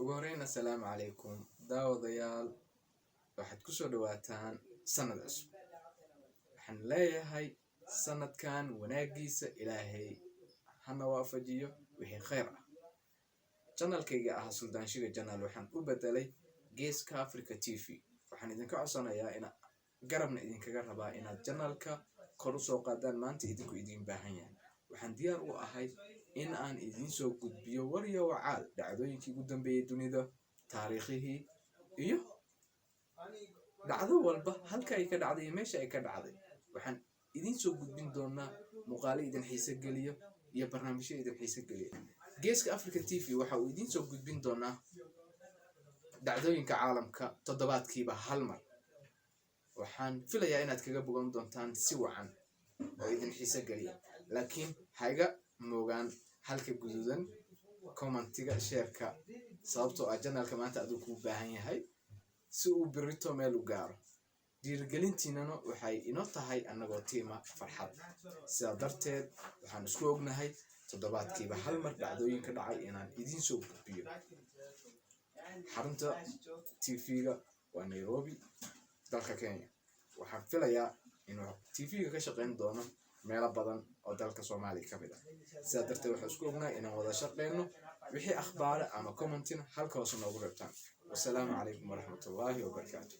ugu horeyn assalaamu calaykum daawadayaal waxaad ku soo dhawaataan sanad cusub. waxaan leeyahay sanadkan wanaagiisa ilaahay hana waafajiyo wixii khayr ah. channelkayga ah Suldaan Shiga channel waxaan u bedelay Geeska Africa TV. waxaan idinka codsanayaa in garabna idinkaga rabaa inaad channelka kor u soo qaadaan maanta idinku idin baahan yahay. waxaan diyaar u ahay in aan idin soo gudbiyo war iyo wacaal dhacdooyinkii ugu dambeeyay dunida, taariikhihii iyo dhacdo walba halka ay ka dhacday meesha ay ka dhacday. waxaan idin soo gudbin doonaa muuqaalo idin xiiso geliyo iyo barnaamijyo idin xiiso geliyo. Geeska Africa TV waxa uu idin soo gudbin doonaa dhacdooyinka caalamka toddobaadkiiba hal mar. waxaan filayaa inaad kaga bogan doontaan si wacan oo idin xiiso geliya, laakiin hayga moogaan halka guduudan commentiga sheerka, sababtoo ah channelka maanta aduu kuu baahan yahay si uu birito meel u gaaro. dhiirigelintiinana waxay inoo tahay annagoo tiima farxad. sidaa darteed waxaan isku ognahay toddobaadkiiba hal mar dhacdooyinka dhacay inaan idin soo gudbiyo. xarunta TV-ga waa Nairobi, dalka Kenya. waxaan filayaa inuu TV-ga ka shaqeyn doono meelo badan oo dalka Soomaaliya ka mid ah. sidaa darteed waxaan isku ognahay inaan wada shaqeyno. wixii akhbaare ama commentina halka hoose noogu reebtaan. wassalaamu calaykum waraxmatullaahi wabarakaatu.